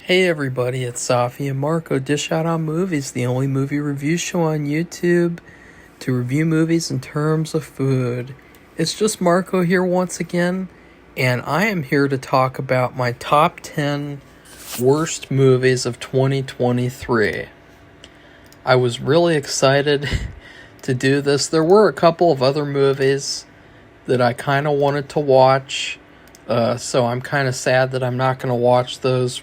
Hey everybody, it's Safi and Marco, Dish Out on Movies, the only movie review show on YouTube to review movies in terms of food. It's just Marco here once again, and I am here to talk about my top 10 worst movies of 2023. I was really excited to do this. There were a couple of other movies that I kind of wanted to watch. So I'm kind of sad that I'm not going to watch those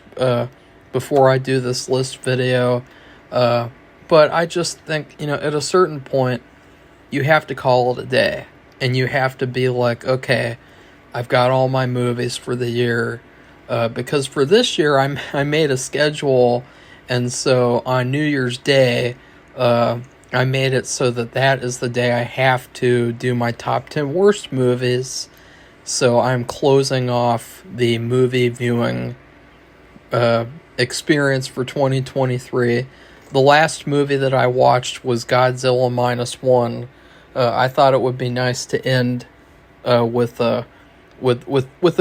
before I do this list video. But I just think, at a certain point, you have to call it a day. And you have to be like, okay, I've got all my movies for the year. Because for this year, I made a schedule. And so on New Year's Day, I made it so that is the day I have to do my top 10 worst movies. So I'm closing off the movie viewing experience for 2023. The last movie that I watched was Godzilla -1. I thought it would be nice to end with a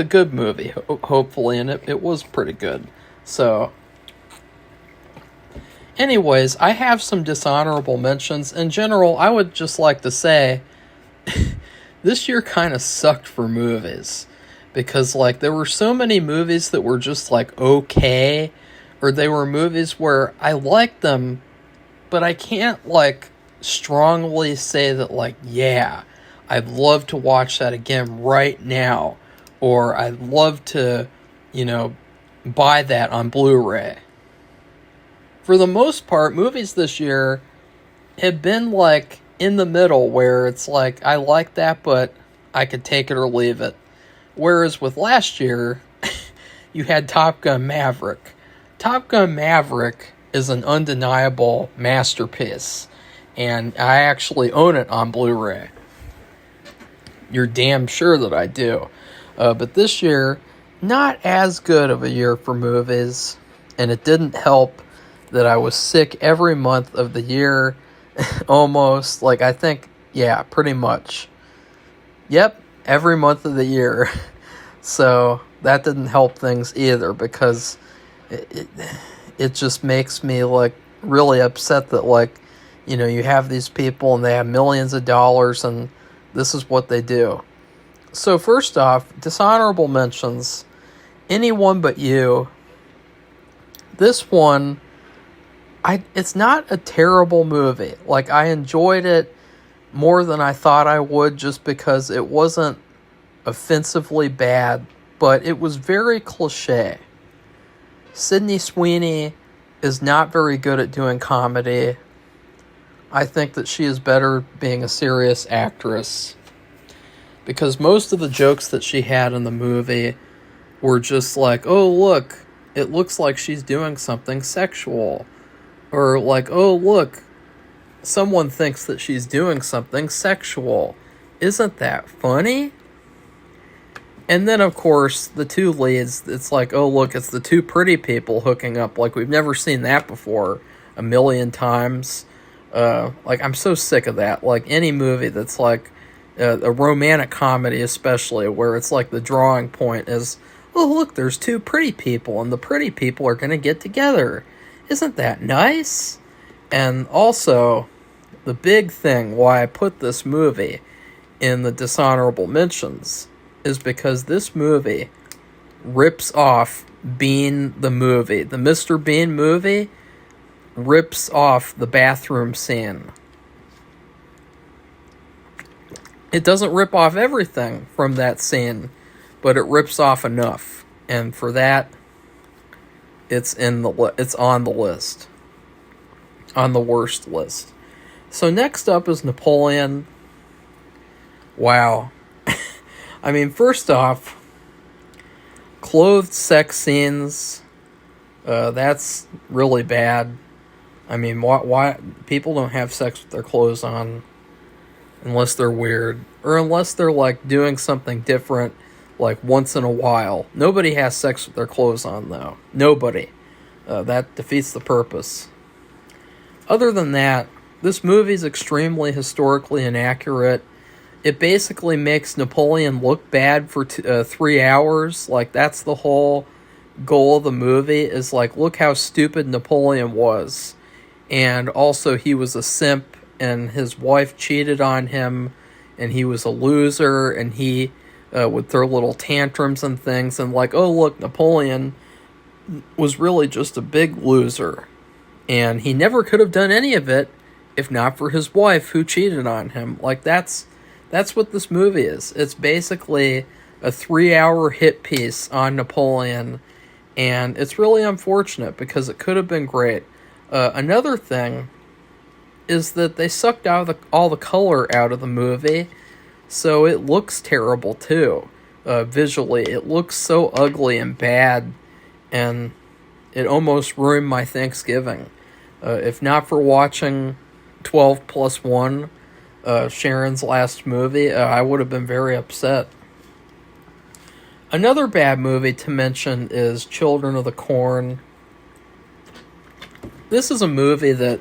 good movie, hopefully, and it was pretty good. So, anyways, I have some dishonorable mentions. In general, I would just like to say this year kind of sucked for movies because there were so many movies that were just okay, or they were movies where I liked them, but I can't strongly say that yeah, I'd love to watch that again right now, or I'd love to, buy that on Blu-ray. For the most part, movies this year have been in the middle, where it's I like that, but I could take it or leave it. Whereas with last year, you had Top Gun Maverick. Top Gun Maverick is an undeniable masterpiece, and I actually own it on Blu-ray. You're damn sure that I do. But this year, not as good of a year for movies, and it didn't help that I was sick every month of the year. Almost, I think, yeah, pretty much. Yep, every month of the year. So that didn't help things either, because it just makes me really upset that you have these people and they have millions of dollars and this is what they do. So first off, dishonorable mentions. Anyone But You. This one, it's not a terrible movie. I enjoyed it more than I thought I would, just because it wasn't offensively bad, but it was very cliche. Sydney Sweeney is not very good at doing comedy. I think that she is better being a serious actress, because most of the jokes that she had in the movie were just oh, look, it looks like she's doing something sexual. Or oh, look, someone thinks that she's doing something sexual. Isn't that funny? And then, of course, the two leads, it's oh, look, it's the two pretty people hooking up. We've never seen that before a million times. I'm so sick of that. Any movie that's a romantic comedy especially, where it's the drawing point is, oh, look, there's two pretty people, and the pretty people are going to get together. Isn't that nice? And also, the big thing why I put this movie in the dishonorable mentions is because this movie rips off Bean the movie. The Mr. Bean movie rips off the bathroom scene. It doesn't rip off everything from that scene, but it rips off enough. And for that, it's on the list, on the worst list. So next up is Napoleon. Wow. I mean, first off, clothed sex scenes, that's really bad. I mean, why people don't have sex with their clothes on unless they're weird, or unless they're doing something different once in a while. Nobody has sex with their clothes on, though. Nobody. That defeats the purpose. Other than that, this movie is extremely historically inaccurate. It basically makes Napoleon look bad for 3 hours. That's the whole goal of the movie is like, look how stupid Napoleon was. And also he was a simp and his wife cheated on him and he was a loser and he would throw little tantrums and things and like, oh look, Napoleon was really just a big loser. And he never could have done any of it if not for his wife who cheated on him. Like that's what this movie is. It's basically a 3-hour hit piece on Napoleon, and it's really unfortunate because it could have been great. Another thing is that they sucked all the color out of the movie, so it looks terrible too. Visually, it looks so ugly and bad, and it almost ruined my Thanksgiving. If not for watching 12+1, Sharon's last movie, I would have been very upset. Another bad movie to mention is Children of the Corn. This is a movie that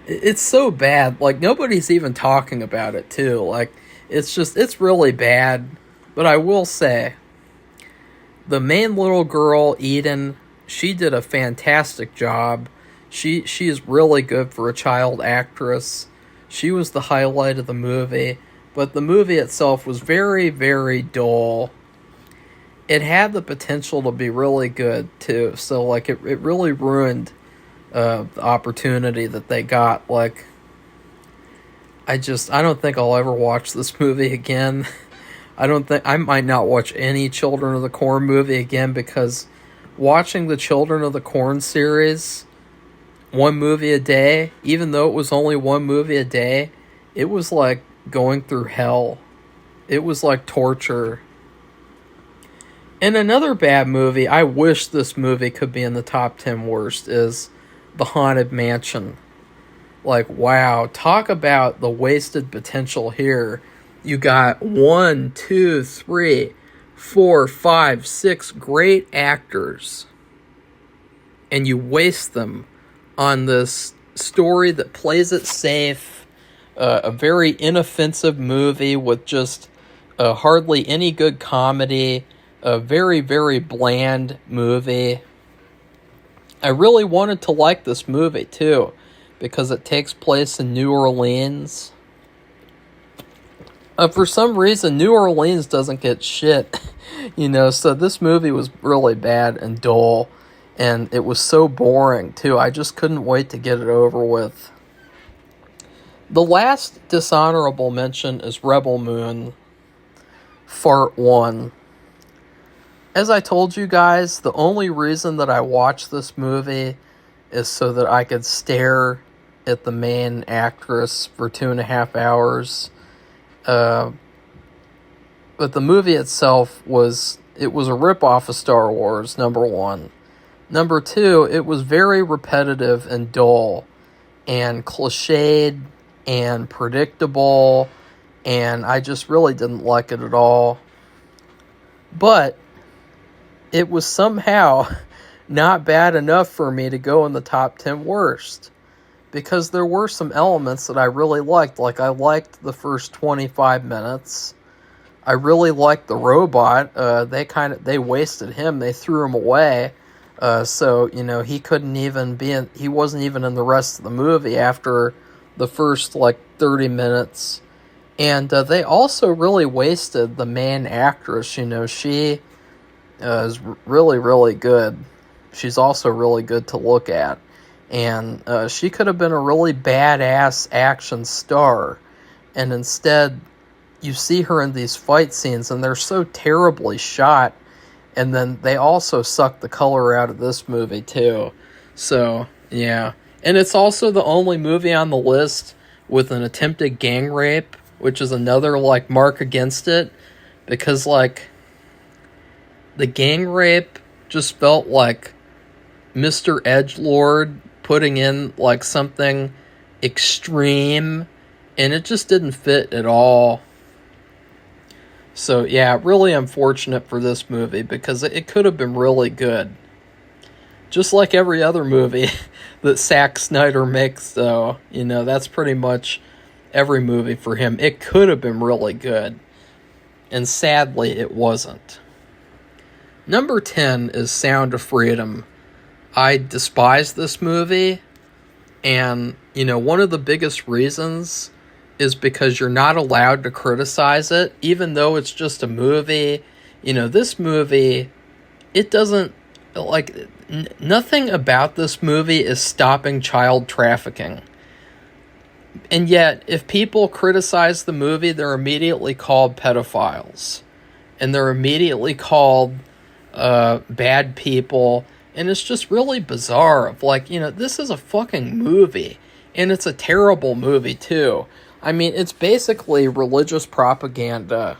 it's so bad, like nobody's even talking about it too. Like it's really bad. But I will say, the main little girl, Eden, she did a fantastic job. She is really good for a child actress. She was the highlight of the movie, but the movie itself was very, very dull. It had the potential to be really good, too, so, like, it really ruined the opportunity that they got. Like, I don't think I'll ever watch this movie again. I might not watch any Children of the Corn movie again, because watching the Children of the Corn series, one movie a day, even though it was only one movie a day, it was like going through hell. It was like torture. And another bad movie, I wish this movie could be in the top 10 worst, is The Haunted Mansion. Like, wow, talk about the wasted potential here. You got 1, 2, 3, 4, 5, 6 great actors, and you waste them on this story that plays it safe, a very inoffensive movie with just hardly any good comedy, a very, very bland movie. I really wanted to like this movie, too, because it takes place in New Orleans. For some reason, New Orleans doesn't get shit, so this movie was really bad and dull. And it was so boring, too. I just couldn't wait to get it over with. The last dishonorable mention is Rebel Moon, Part 1. As I told you guys, the only reason that I watched this movie is so that I could stare at the main actress for 2.5 hours. But the movie itself was a ripoff of Star Wars, number one. Number two, it was very repetitive and dull and cliched and predictable, and I just really didn't like it at all. But it was somehow not bad enough for me to go in the top 10 worst, because there were some elements that I really liked. Like, I liked the first 25 minutes. I really liked the robot. They wasted him. They threw him away. So, he he wasn't even in the rest of the movie after the first, 30 minutes. And they also really wasted the main actress. She is really, really good. She's also really good to look at. And she could have been a really badass action star. And instead, you see her in these fight scenes, and they're so terribly shot. And then they also suck the color out of this movie, too. So, yeah. And it's also the only movie on the list with an attempted gang rape, which is another, mark against it. Because, the gang rape just felt like Mr. Edgelord putting in, something extreme. And it just didn't fit at all. So, yeah, really unfortunate for this movie, because it could have been really good. Just like every other movie that Zack Snyder makes, though. That's pretty much every movie for him. It could have been really good. And sadly, it wasn't. Number 10 is Sound of Freedom. I despise this movie, and, one of the biggest reasons is because you're not allowed to criticize it, even though it's just a movie. This movie, it doesn't, nothing about this movie is stopping child trafficking. And yet, if people criticize the movie, they're immediately called pedophiles. And they're immediately called bad people. And it's just really bizarre. This is a fucking movie. And it's a terrible movie, too. I mean, it's basically religious propaganda.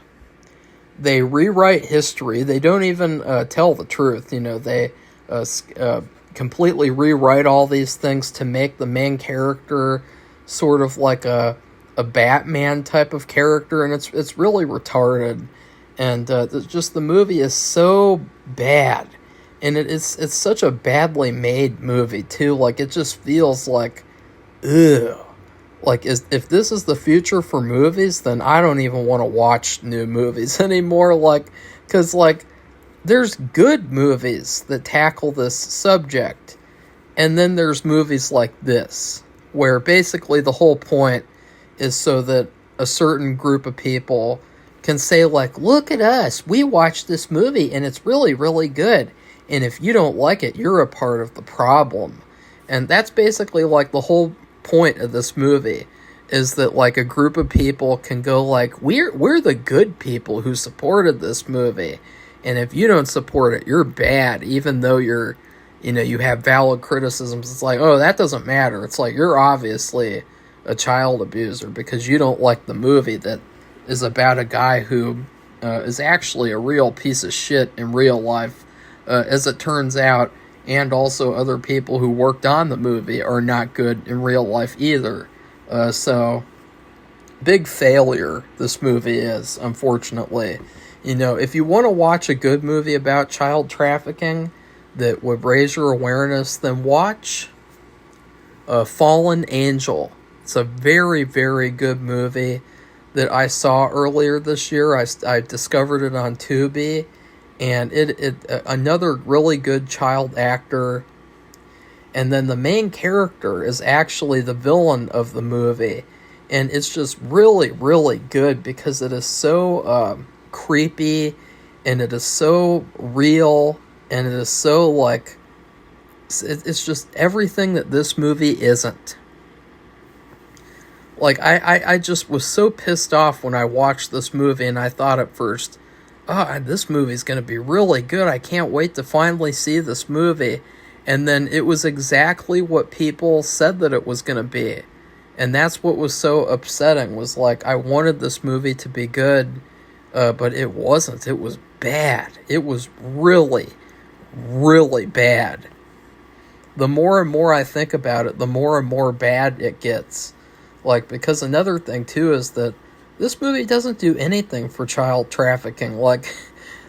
They rewrite history. They don't even tell the truth. They completely rewrite all these things to make the main character sort of like a Batman type of character, and it's really retarded. And just the movie is so bad, and it's such a badly made movie too. It just feels like, ugh. If this is the future for movies, then I don't even want to watch new movies anymore. Because there's good movies that tackle this subject, and then there's movies like this, where basically the whole point is so that a certain group of people can say, look at us, we watched this movie, and it's really, really good. And if you don't like it, you're a part of the problem. And that's basically, the whole point of this movie, is that, a group of people can go, we're the good people who supported this movie. And if you don't support it, you're bad, even though you're, you have valid criticisms. It's oh, that doesn't matter. It's you're obviously a child abuser because you don't like the movie that is about a guy who is actually a real piece of shit in real life, as it turns out, and also other people who worked on the movie are not good in real life either. So, big failure this movie is, unfortunately. If you want to watch a good movie about child trafficking that would raise your awareness, then watch Fallen Angel. It's a very, very good movie that I saw earlier this year. I discovered it on Tubi, and it another really good child actor. And then the main character is actually the villain of the movie, and it's just really, really good because it is so creepy, and it is so real, and it is so it's just everything that this movie isn't. I just was so pissed off when I watched this movie, and I thought at first, this movie's going to be really good. I can't wait to finally see this movie. And then it was exactly what people said that it was going to be. And that's what was so upsetting, was I wanted this movie to be good, but it wasn't. It was bad. It was really, really bad. The more and more I think about it, the more and more bad it gets. Because another thing, too, is that this movie doesn't do anything for child trafficking.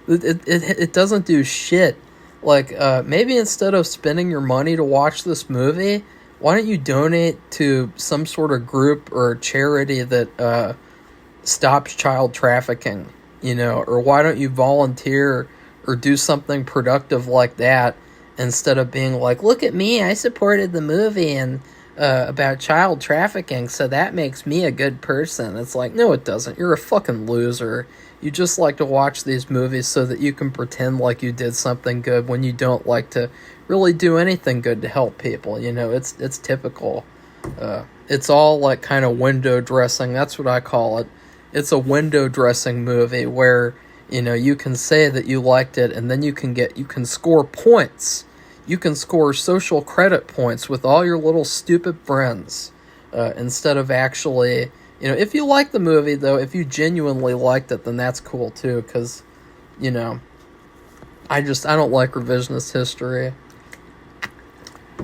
It doesn't do shit. Maybe instead of spending your money to watch this movie, why don't you donate to some sort of group or charity that stops child trafficking, or why don't you volunteer or do something productive like that instead of being look at me, I supported the movie and about child trafficking, so that makes me a good person. It's no, it doesn't. You're a fucking loser. You just like to watch these movies so that you can pretend like you did something good when you don't like to really do anything good to help people. It's typical. It's all kind of window dressing. That's what I call it. It's a window dressing movie where, you can say that you liked it, and then you can score points. You can score social credit points with all your little stupid friends, instead of actually... if you like the movie, though, if you genuinely liked it, then that's cool, too, because, I don't like revisionist history,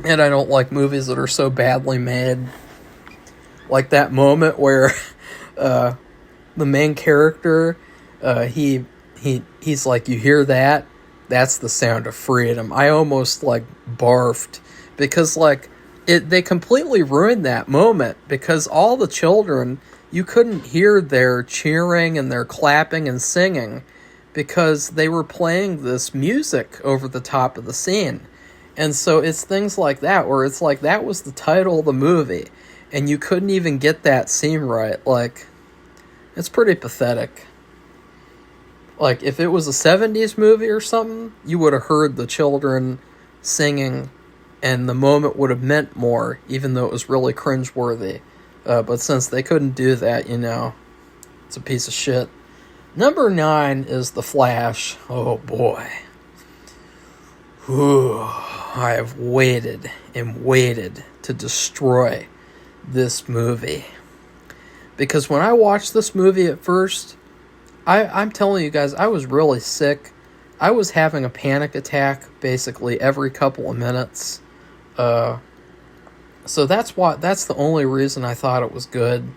and I don't like movies that are so badly made. Like that moment where, the main character, he's like, you hear that? That's the sound of freedom. I almost, barfed, because, they completely ruined that moment, because all the children, you couldn't hear their cheering and their clapping and singing because they were playing this music over the top of the scene. And so it's things like that where it's like that was the title of the movie and you couldn't even get that scene right. Like, it's pretty pathetic. Like, if it was a 70s movie or something, you would have heard the children singing and the moment would have meant more, even though it was really cringeworthy. But since they couldn't do that, it's a piece of shit. Number 9 is The Flash. Oh boy. Whew. I have waited and waited to destroy this movie. Because when I watched this movie at first, I'm telling you guys, I was really sick. I was having a panic attack basically every couple of minutes. So that's the only reason I thought it was good.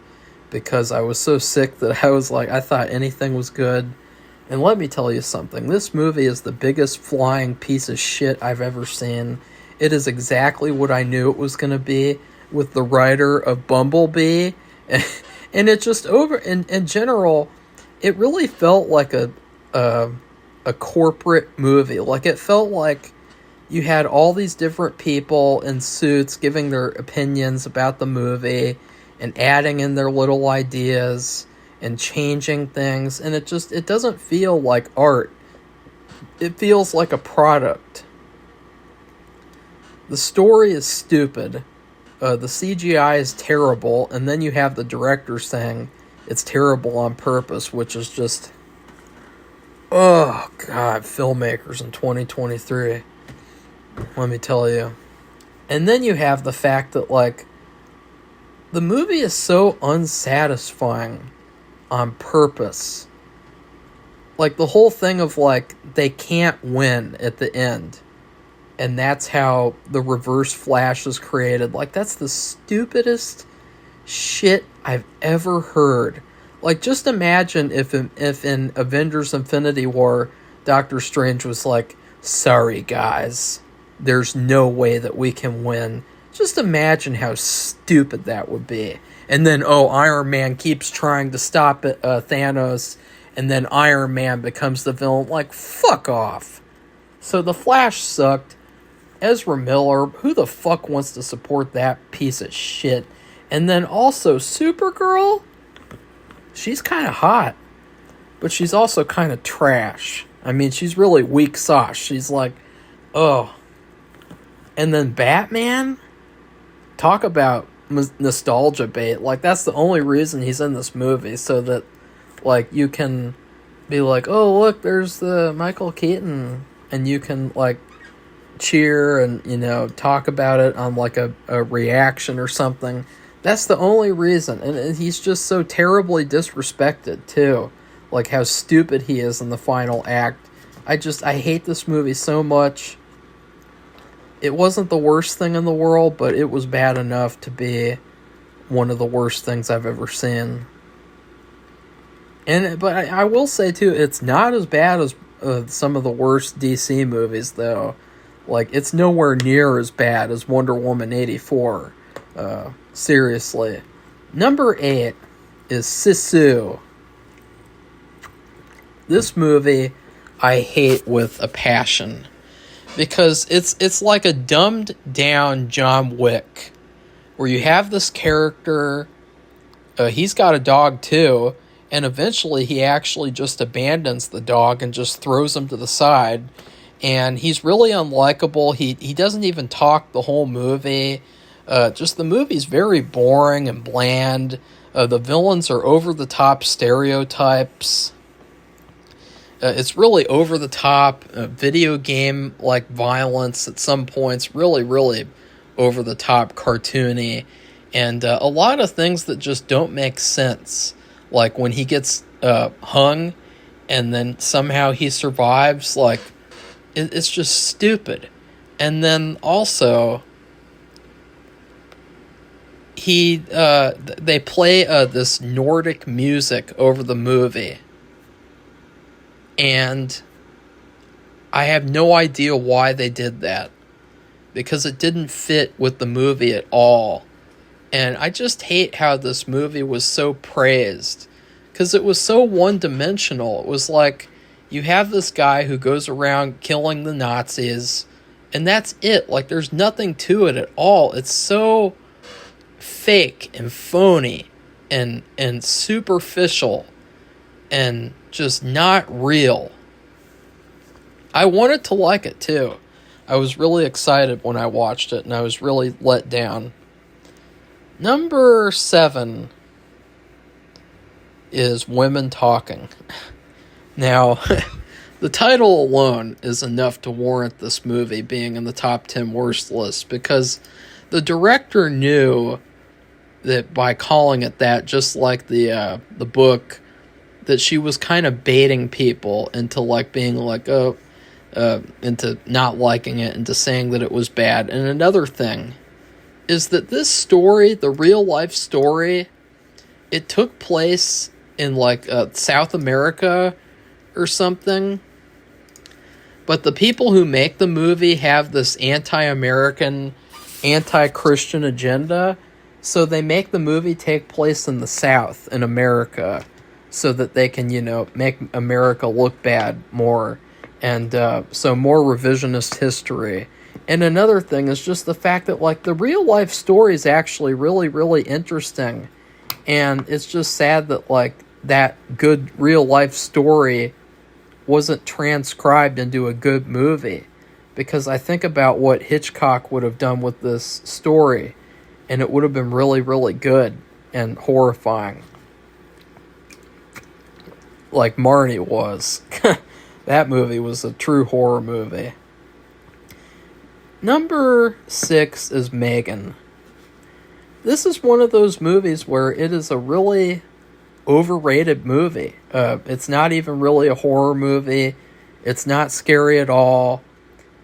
Because I was so sick that I thought anything was good. And let me tell you something. This movie is the biggest flying piece of shit I've ever seen. It is exactly what I knew it was going to be with the writer of Bumblebee. And it just in general, it really felt like a corporate movie. Like, it felt like you had all these different people in suits giving their opinions about the movie and adding in their little ideas and changing things, and it doesn't feel like art. It feels like a product. The story is stupid. The CGI is terrible, and then you have the director saying it's terrible on purpose, which is just... Oh, God, filmmakers in 2023. Let me tell you. And then you have the fact that, like, the movie is so unsatisfying on purpose. Like, the whole thing of, like, they can't win at the end. And that's how the Reverse Flash is created. Like, that's the stupidest shit I've ever heard. Like, just imagine if in Avengers Infinity War, Doctor Strange was like, sorry, guys, there's no way that we can win. Just imagine how stupid that would be. And then, Iron Man keeps trying to stop Thanos, and then Iron Man becomes the villain. Like, fuck off. So The Flash sucked. Ezra Miller, who the fuck wants to support that piece of shit? And then also Supergirl, she's kind of hot, but she's also kind of trash. I mean, she's really weak sauce. She's like, oh. And then Batman, talk about nostalgia bait. Like, that's the only reason he's in this movie, so that, like, you can be like, oh, look, there's the Michael Keaton, and you can, like, cheer and, talk about it on, like, a reaction or something. That's the only reason. And he's just so terribly disrespected, too. Like, how stupid he is in the final act. I hate this movie so much. It wasn't the worst thing in the world, but it was bad enough to be one of the worst things I've ever seen. But I will say, too, it's not as bad as some of the worst DC movies, though. Like, it's nowhere near as bad as Wonder Woman 84. Seriously. Number 8 is Sisu. This movie I hate with a passion. Because it's like a dumbed down John Wick. Where you have this character, he's got a dog too, and eventually he actually just abandons the dog and just throws him to the side. And he's really unlikable. He doesn't even talk the whole movie. Just the movie's very boring and bland. The villains are over-the-top stereotypes. It's really over-the-top, video game-like violence at some points. Really, really over-the-top, cartoony. And a lot of things that just don't make sense. Like when he gets hung and then somehow he survives. Like, it's just stupid. And then also, they play this Nordic music over the movie. And I have no idea why they did that. Because it didn't fit with the movie at all. And I just hate how this movie was so praised. Because it was so one-dimensional. It was like, You have this guy who goes around killing the Nazis, and that's it. Like, there's nothing to it at all. It's so fake and phony and superficial and just not real. I wanted to like it too. I was really excited when I watched it, and I was really let down. Number 7 is Women Talking. Now, the title alone is enough to warrant this movie being in the top 10 worst list, because the director knew that by calling it that, just like the book, that she was kind of baiting people into like being like, into not liking it, into saying that it was bad. And another thing is that this story, the real life story, it took place in like South America or something. But the people who make the movie have this anti-American, anti-Christian agenda. So they make the movie take place in the South, in America, so that they can, make America look bad more. And so more revisionist history. And another thing is just the fact that, like, the real life story is actually really, really interesting. And it's just sad that, like, that good real life story wasn't transcribed into a good movie. Because I think about what Hitchcock would have done with this story, and it would have been really, really good and horrifying. Like Marnie was. That movie was a true horror movie. Number 6 is Megan. This is one of those movies where it is a really overrated movie. It's not even really a horror movie. It's not scary at all.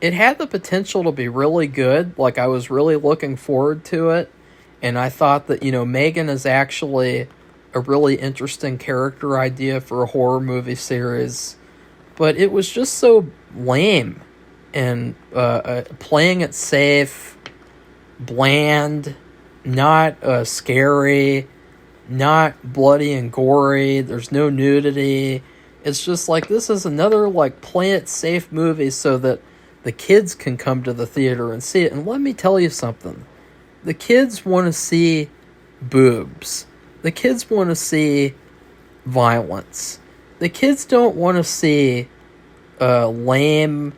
It had the potential to be really good. Like, I was really looking forward to it. And I thought that, Megan is actually a really interesting character idea for a horror movie series. But it was just so lame. And playing it safe, bland, not scary, not bloody and gory. There's no nudity. It's just like, this is another, like, play it safe movie so that the kids can come to the theater and see it. And let me tell you something. The kids want to see boobs. The kids want to see violence. The kids don't want to see lame,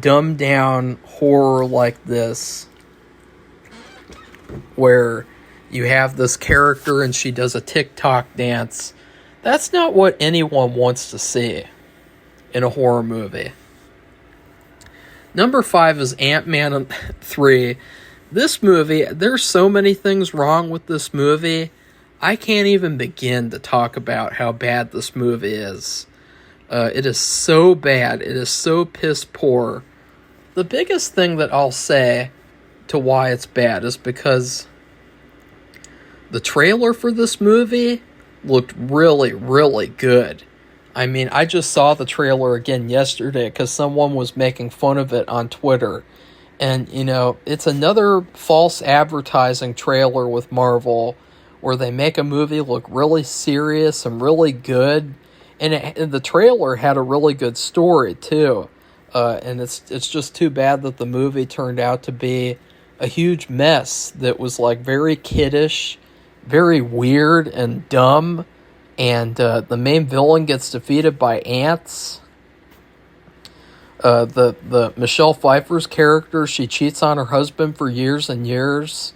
dumbed down horror like this, where you have this character and she does a TikTok dance. That's not what anyone wants to see in a horror movie. Number 5 is Ant-Man 3. This movie, there's so many things wrong with this movie. I can't even begin to talk about how bad this movie is. It is so bad. It is so piss poor. The biggest thing that I'll say to why it's bad is because the trailer for this movie looked really, really good. I mean, I just saw the trailer again yesterday because someone was making fun of it on Twitter. And, it's another false advertising trailer with Marvel where they make a movie look really serious and really good. And the trailer had a really good story, too. And it's just too bad that the movie turned out to be a huge mess that was, like, very kiddish, very weird and dumb. And the main villain gets defeated by ants. The Michelle Pfeiffer's character, she cheats on her husband for years and years,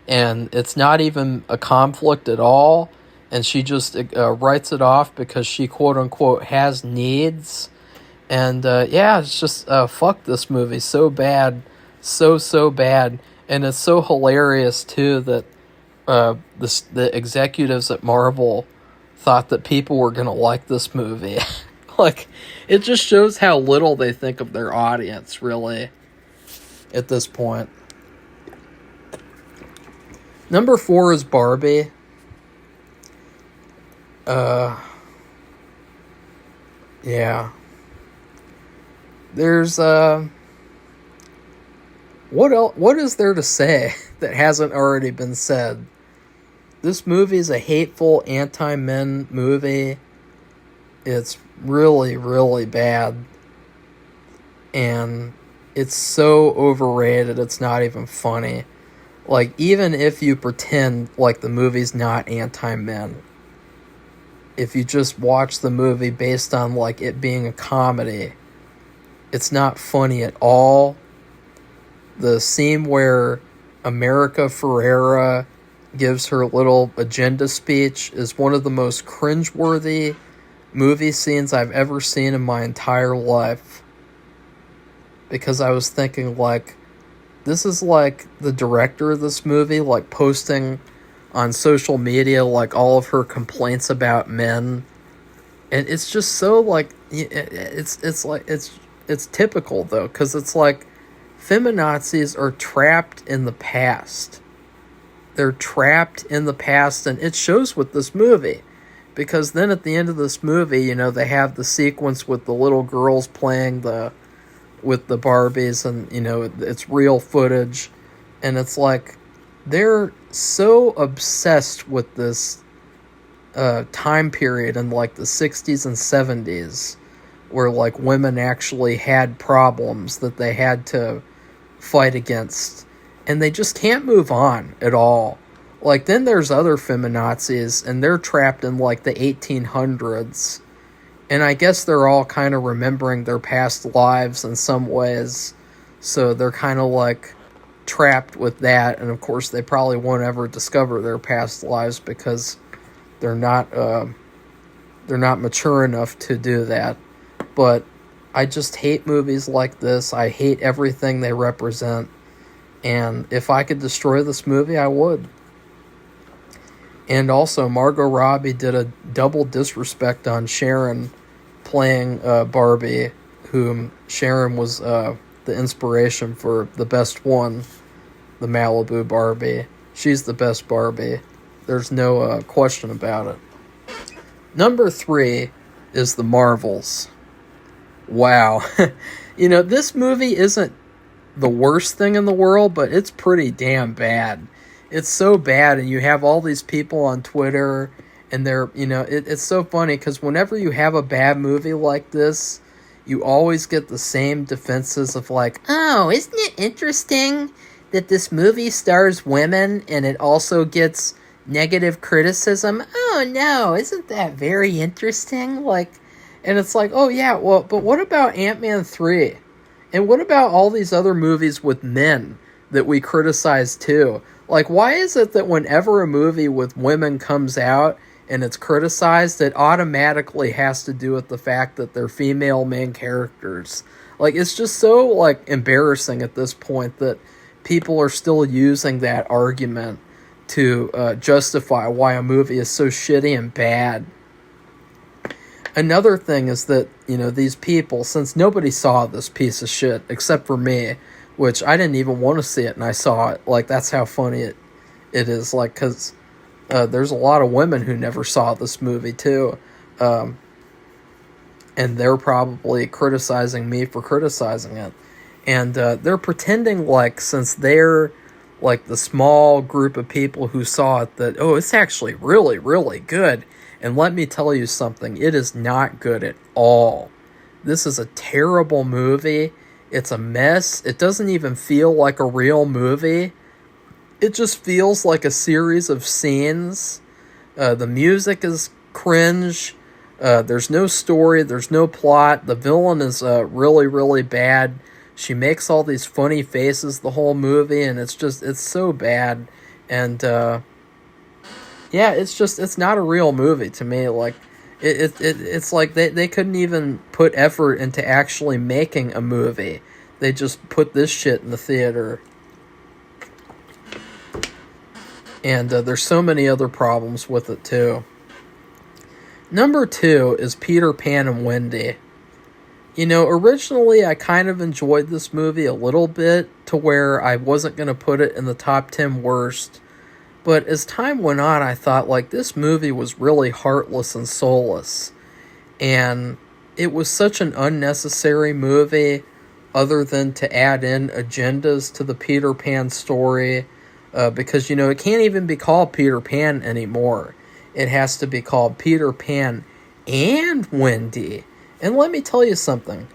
and it's not even a conflict at all, and she just writes it off because she quote-unquote has needs. And it's just fuck this movie so bad, so bad. And it's so hilarious too that the executives at Marvel thought that people were gonna like this movie. Like, it just shows how little they think of their audience, really, at this point. Number 4 is Barbie. Yeah. There's, what is there to say that hasn't already been said? This movie is a hateful anti-men movie. It's really, really bad. And it's so overrated, it's not even funny. Like, even if you pretend like the movie's not anti-men, if you just watch the movie based on, like, it being a comedy, it's not funny at all. The scene where America Ferrera gives her little agenda speech is one of the most cringeworthy movie scenes I've ever seen in my entire life. Because I was thinking, like, this is like the director of this movie, like, posting on social media, like, all of her complaints about men. And it's just so, like, it's typical, though, because it's like feminazis are trapped in the past. They're trapped in the past, and it shows with this movie. Because then at the end of this movie, you know, they have the sequence with the little girls playing with the Barbies, and, you know, it's real footage, and it's like they're so obsessed with this time period in, like, the 60s and 70s where, like, women actually had problems that they had to fight against, and they just can't move on at all. Like, then there's other feminazis, and they're trapped in, like, the 1800s. And I guess they're all kind of remembering their past lives in some ways. So they're kind of, like, trapped with that. And, of course, they probably won't ever discover their past lives because they're not mature enough to do that. But I just hate movies like this. I hate everything they represent. And if I could destroy this movie, I would. And also, Margot Robbie did a double disrespect on Sharon playing Barbie, whom Sharon was the inspiration for the best one, the Malibu Barbie. She's the best Barbie. There's no question about it. Number 3 is The Marvels. Wow. You know, this movie isn't the worst thing in the world, but it's pretty damn bad. It's so bad, and you have all these people on Twitter, and they're, you know, it's so funny, because whenever you have a bad movie like this, you always get the same defenses of, like, oh, isn't it interesting that this movie stars women, and it also gets negative criticism? Oh, no, isn't that very interesting? Like, and it's like, oh, yeah, well, but what about Ant-Man 3? And what about all these other movies with men that we criticize, too? Like, why is it that whenever a movie with women comes out and it's criticized, it automatically has to do with the fact that they're female main characters? Like, it's just so, like, embarrassing at this point that people are still using that argument to justify why a movie is so shitty and bad. Another thing is that, you know, these people, since nobody saw this piece of shit except for me, which I didn't even want to see it, and I saw it. Like, that's how funny it is. Like, because there's a lot of women who never saw this movie, too. And they're probably criticizing me for criticizing it. And they're pretending like, since they're, like, the small group of people who saw it, that, oh, it's actually really, really good. And let me tell you something. It is not good at all. This is a terrible movie. It's a mess. It doesn't even feel like a real movie. It just feels like a series of scenes. The music is cringe. There's no story. There's no plot. The villain is really, really bad. She makes all these funny faces the whole movie, and it's so bad. And, yeah, it's not a real movie to me. Like, it's like they couldn't even put effort into actually making a movie. They just put this shit in the theater. And there's so many other problems with it, too. Number 2 is Peter Pan and Wendy. You know, originally I kind of enjoyed this movie a little bit, to where I wasn't going to put it in the top 10 worst. But as time went on, I thought, like, this movie was really heartless and soulless. And it was such an unnecessary movie, other than to add in agendas to the Peter Pan story. Because, you know, it can't even be called Peter Pan anymore. It has to be called Peter Pan and Wendy. And let me tell you something.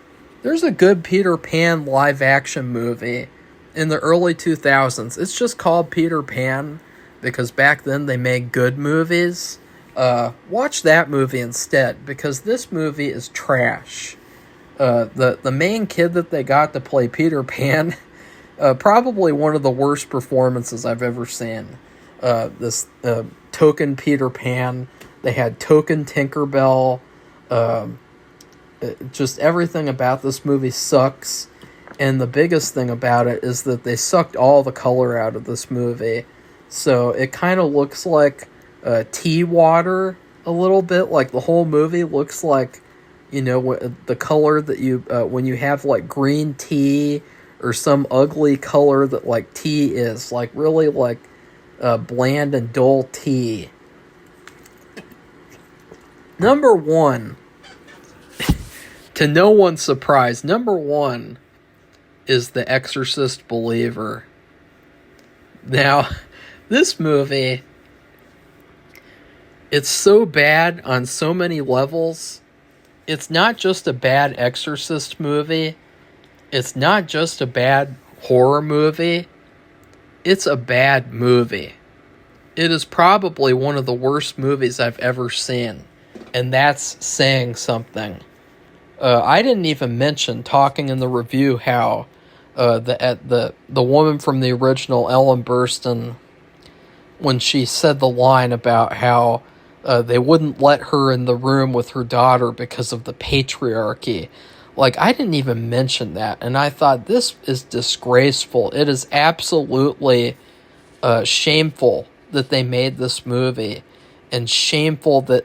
There's a good Peter Pan live action movie in the early 2000s. It's just called Peter Pan because back then they made good movies. Watch that movie instead because this movie is trash. The main kid that they got to play Peter Pan, probably one of the worst performances I've ever seen. This token Peter Pan. They had token Tinkerbell. Just everything about this movie sucks. And the biggest thing about it is that they sucked all the color out of this movie. So it kind of looks like tea water a little bit. Like the whole movie looks like, the color that you, when you have like green tea or some ugly color that like tea is. Like really like bland and dull tea. Number one, to no one's surprise, number one is The Exorcist Believer. Now, this movie, it's so bad on so many levels. It's not just a bad Exorcist movie. It's not just a bad horror movie. It's a bad movie. It is probably one of the worst movies I've ever seen. And that's saying something. I didn't even mention, talking in the review, how the woman from the original, Ellen Burstyn, when she said the line about how they wouldn't let her in the room with her daughter because of the patriarchy. Like, I didn't even mention that. And I thought, this is disgraceful. It is absolutely shameful that they made this movie. And shameful that,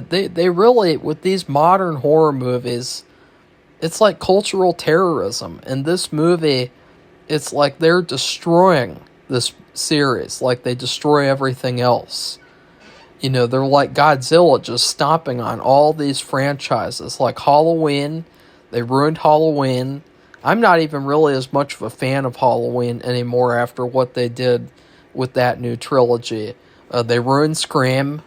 they really, with these modern horror movies, it's like cultural terrorism. And this movie, it's like they're destroying this series. Like they destroy everything else. They're like Godzilla just stomping on all these franchises. Like Halloween, they ruined Halloween. I'm not even really as much of a fan of Halloween anymore after what they did with that new trilogy. They ruined Scream,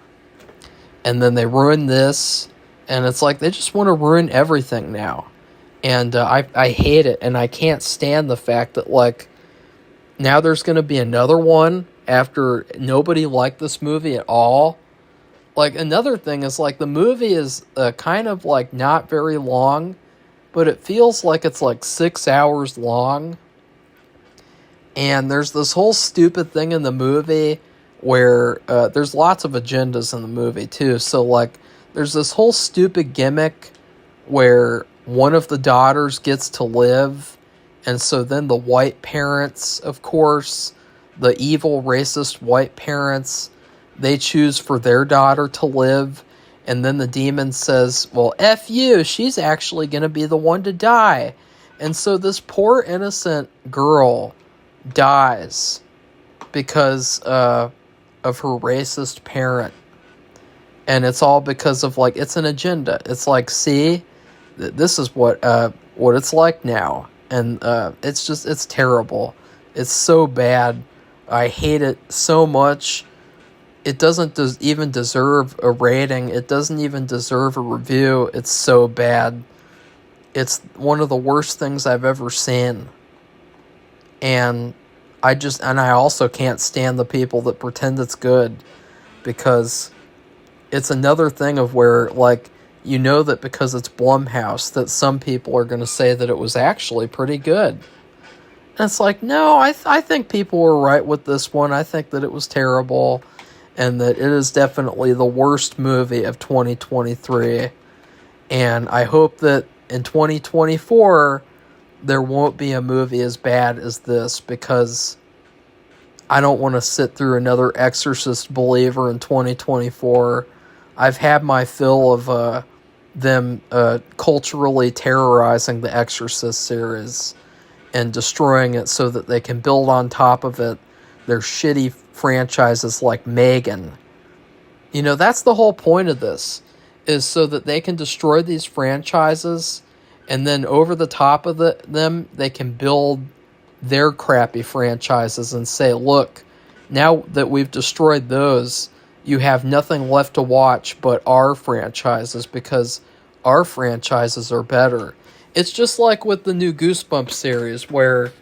and then they ruined this, and it's like they just want to ruin everything now. And I hate it, and I can't stand the fact that, like, now there's going to be another one after nobody liked this movie at all. Like, another thing is, like, the movie is kind of, like, not very long, but it feels like it's, like, 6 hours long. And there's this whole stupid thing in the movie where there's lots of agendas in the movie too. So like there's this whole stupid gimmick where one of the daughters gets to live, and so then the white parents, of course, the evil racist white parents, they choose for their daughter to live, and then the demon says, well, F you, she's actually going to be the one to die. And so this poor innocent girl dies because of her racist parent. And it's all because of, like, it's an agenda. It's like, see, this is what it's like now. And it's terrible. It's so bad. I hate it so much. It doesn't even deserve a rating. It doesn't even deserve a review. It's so bad. It's one of the worst things I've ever seen. And I also can't stand the people that pretend it's good, because it's another thing of where, like, that because it's Blumhouse, that some people are going to say that it was actually pretty good. And it's like, no, I think people were right with this one. I think that it was terrible, and that it is definitely the worst movie of 2023. And I hope that in 2024... there won't be a movie as bad as this, because I don't want to sit through another Exorcist Believer in 2024. I've had my fill of them culturally terrorizing the Exorcist series and destroying it so that they can build on top of it their shitty franchises like Megan. That's the whole point of this, is so that they can destroy these franchises, and then over the top of them, they can build their crappy franchises and say, look, now that we've destroyed those, you have nothing left to watch but our franchises because our franchises are better. It's just like with the new Goosebumps series where,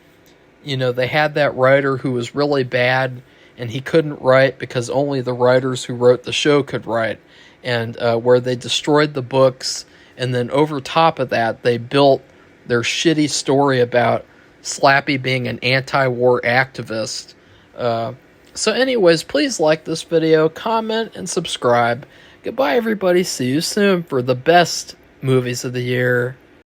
you know, they had that writer who was really bad and he couldn't write because only the writers who wrote the show could write. And where they destroyed the books, and then over top of that, they built their shitty story about Slappy being an anti-war activist. So anyways, please like this video, comment, and subscribe. Goodbye, everybody. See you soon for the best movies of the year.